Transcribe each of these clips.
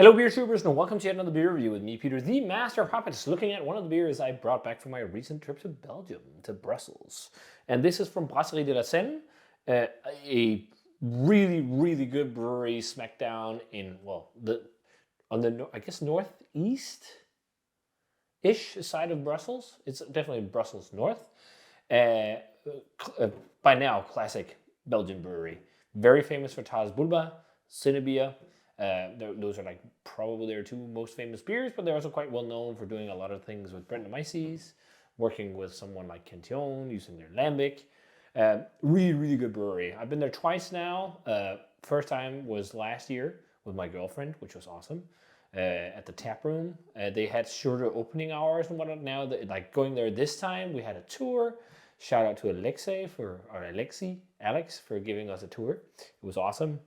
Hello beer tubers and welcome to yet another beer review with me, Peter, the master of hoppets, looking at one of the beers I brought back from my recent trip to Belgium, to Brussels. And this is from Brasserie de la Senne, a really good brewery smack down in, I guess northeast-ish side of Brussels. It's definitely Brussels north. Uh, by now, classic Belgian brewery. Very famous for Tas Bulba, Senne. Those are like probably their two most famous beers, but they're also quite well known for doing a lot of things with Brettanomyces, working with someone like Cantillon, using their lambic. Really good brewery. I've been there twice now. First time was last year with my girlfriend, which was awesome. At the tap room, they had shorter opening hours and whatnot. Now, like going there this time, we had a tour. Shout out to Alex for giving us a tour. It was awesome.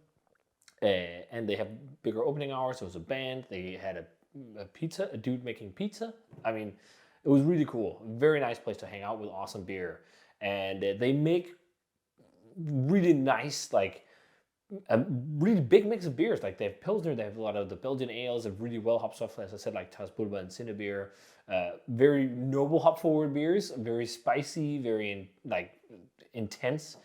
And they have bigger opening hours. There was a band. They had a dude making pizza. I mean, it was really cool. Very nice place to hang out with awesome beer. And they make really nice, like, a really big mix of beers. Like, they have Pilsner. They have a lot of the Belgian ales of really well hopped stuff, as I said, like Tas Bulba and Senne beer. Very noble hop forward beers. Very spicy, very, intense.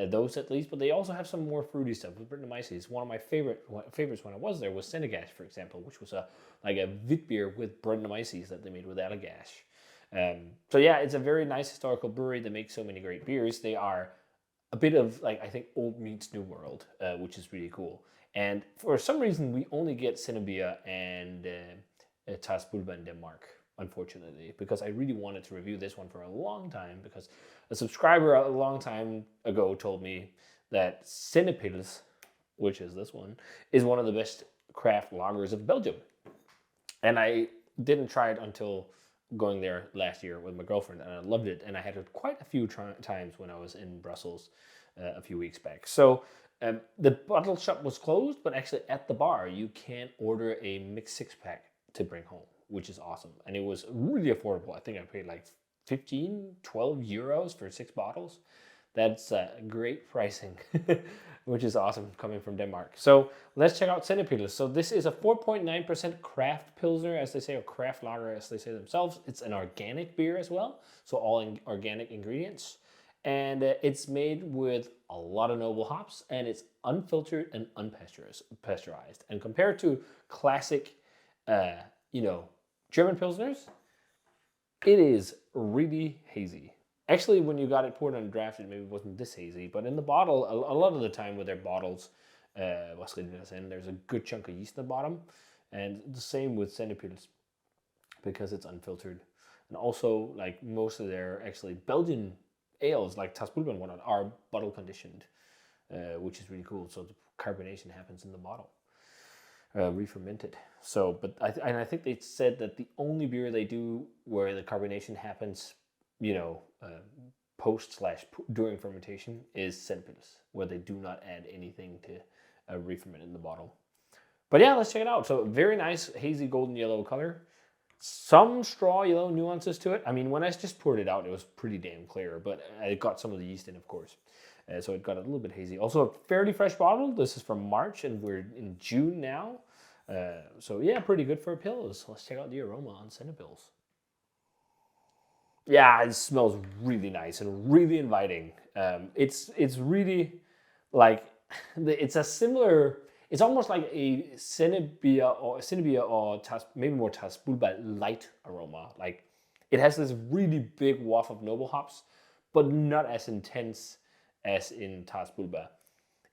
Those at least, but they also have some more fruity stuff with Brettanomyces. One of my favorites when I was there was Sennegash, for example, which was a wit beer with Brettanomyces that they made with Allagash. So yeah, it's a very nice historical brewery that makes so many great beers. They are a bit of, like, I think old meets new world, which is really cool. And for some reason, we only get Senne and Tas Bulba in Denmark, unfortunately, because I really wanted to review this one for a long time, because a subscriber a long time ago told me that Sint-Pieters, which is this one, is one of the best craft lagers of Belgium. And I didn't try it until going there last year with my girlfriend, and I loved it. And I had it quite a few times when I was in Brussels a few weeks back. So the bottle shop was closed, but actually at the bar, you can order a mixed six-pack to bring home, which is awesome. And it was really affordable. I think I paid like 12 euros for 6 bottles. That's great pricing, which is awesome coming from Denmark. So let's check out Senne. So this is a 4.9% craft Pilsner, as they say, or craft lager, as they say themselves. It's an organic beer as well, so all organic ingredients. And it's made with a lot of noble hops, and it's unfiltered and unpasteurized. And compared to classic, German Pilsners, it is really hazy. Actually, when you got it poured on draft, it maybe wasn't this hazy, but in the bottle, a lot of the time with their bottles, there's a good chunk of yeast in the bottom, and the same with Senne-Pieters, because it's unfiltered. And also, like, most of their actually Belgian ales, like Tas Bulba and whatnot, are bottle conditioned, which is really cool. So the carbonation happens in the bottle. Re-fermented. So, I think they said that the only beer they do where the carbonation happens, post/during fermentation is Senne-Pieters, where they do not add anything to re-ferment in the bottle. But yeah, let's check it out. So very nice hazy golden yellow color. Some straw yellow nuances to it. I mean, when I just poured it out, it was pretty damn clear, but I got some of the yeast in, of course. So it got a little bit hazy. Also a fairly fresh bottle. This is from March, and we're in June now. So yeah, pretty good for a Pils. Let's check out the aroma on Senne-Pils. Yeah, it smells really nice and really inviting. It's really like it's almost like a Senne or maybe more Tas Bulba light aroma. Like, it has this really big waft of noble hops, but not as intense as in Tas Bulba.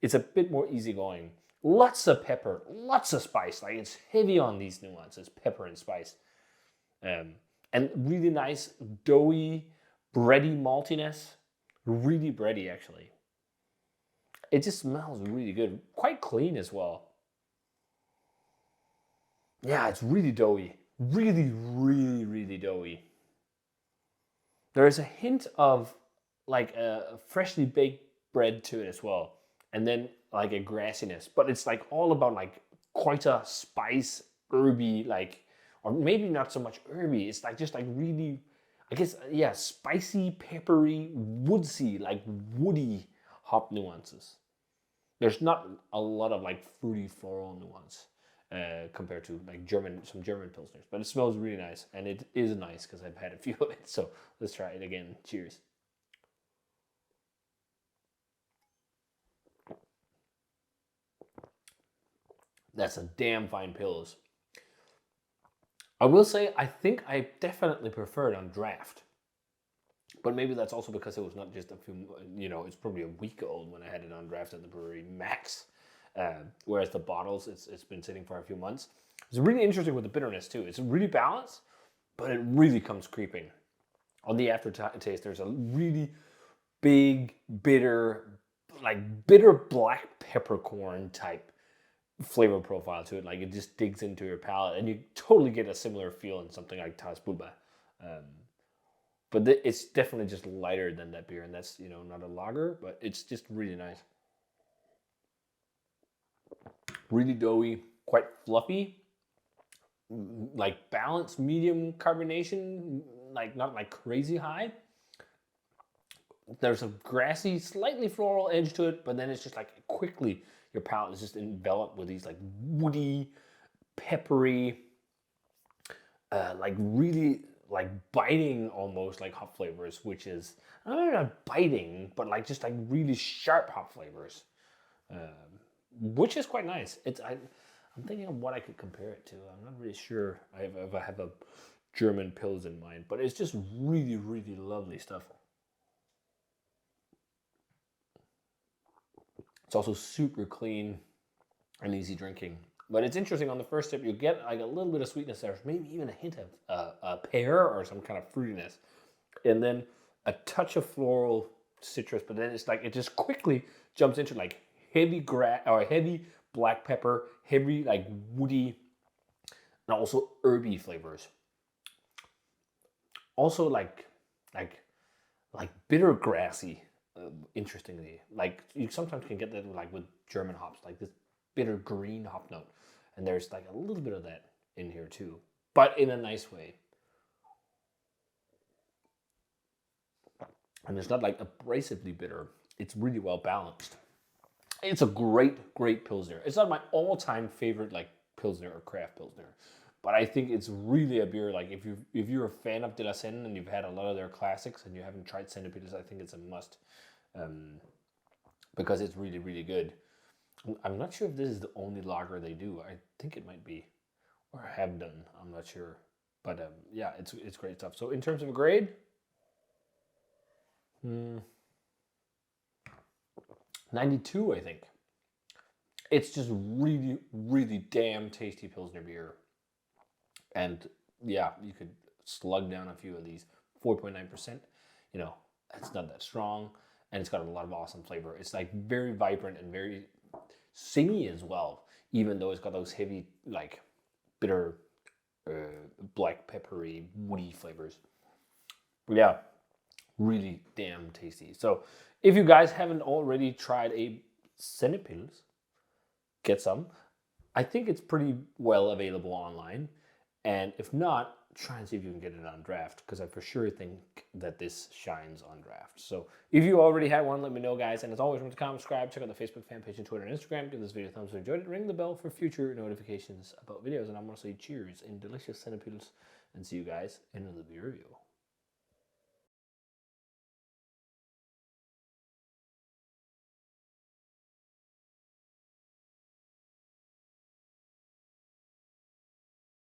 It's a bit more easygoing. Lots of pepper, lots of spice. Like, it's heavy on these nuances, pepper and spice. And really nice, doughy, bready maltiness. Really bready, actually. It just smells really good. Quite clean as well. Yeah, it's really doughy. Really doughy. There is a hint of, like, a freshly baked bread to it as well. And then, like, a grassiness. But it's, like, all about, like, quite a spice, herby, like, or maybe not so much herby. It's like just like really, I guess, yeah, spicy, peppery, woodsy, like woody hop nuances. There's not a lot of like fruity floral nuance. compared to like some German Pilsners. But it smells really nice, and it is nice because I've had a few of it. So let's try it again. Cheers. That's a damn fine Pils. I will say, I think I definitely prefer it on draft. But maybe that's also because it was not just a few, it's probably a week old when I had it on draft at the brewery max. Whereas the bottles, it's been sitting for a few months. It's really interesting with the bitterness too. It's really balanced, but it really comes creeping. On the aftertaste, there's a really big, bitter black peppercorn type flavor profile to it. Like it just digs into your palate, and you totally get a similar feel in something like Tas Boba. But it's definitely just lighter than that beer, and that's not a lager, but it's just really nice. Really doughy, quite fluffy, like balanced medium carbonation, like not like crazy high. There's a grassy, slightly floral edge to it, but then it's just like quickly your palate is just enveloped with these like woody, peppery, like really like biting almost like hop flavors, which is not biting, but like just like really sharp hop flavors, which is quite nice. I'm thinking of what I could compare it to. I'm not really sure if I have a German Pils in mind, but it's just really, really lovely stuff. It's also super clean and easy drinking. But it's interesting, on the first sip, you get like a little bit of sweetness there, maybe even a hint of a pear or some kind of fruitiness. And then a touch of floral citrus, but then it's like it just quickly jumps into like heavy heavy black pepper, heavy like woody, and also herby flavors. Also like bitter grassy. Interestingly, like you sometimes can get that like with German hops, like this bitter green hop note, and there's like a little bit of that in here too, but in a nice way. And it's not like abrasively bitter. It's really well balanced. It's a great Pilsner. It's not my all-time favorite like Pilsner or craft Pilsner, but I think it's really a beer. Like if you're a fan of De La Senne and you've had a lot of their classics and you haven't tried Sint-Pieters, I think it's a must, because it's really, really good. I'm not sure if this is the only lager they do. I think it might be, or have done. I'm not sure, but yeah, it's great stuff. So in terms of a grade, 92, I think. It's just really, really damn tasty Pilsner beer. And yeah, you could slug down a few of these. 4.9%, it's not that strong. And it's got a lot of awesome flavor. It's like very vibrant and very singy as well, even though it's got those heavy, like bitter, black peppery, woody flavors. But yeah, really damn tasty. So if you guys haven't already tried a Senne Pils, get some. I think it's pretty well available online. And if not, try and see if you can get it on draft, because I for sure think that this shines on draft. So if you already had one, let me know, guys. And as always, remember to comment, subscribe, check out the Facebook fan page and Twitter and Instagram. Give this video a thumbs up if you enjoyed it. Ring the bell for future notifications about videos. And I'm going to say cheers in delicious Senne Pils, and see you guys in another beer review.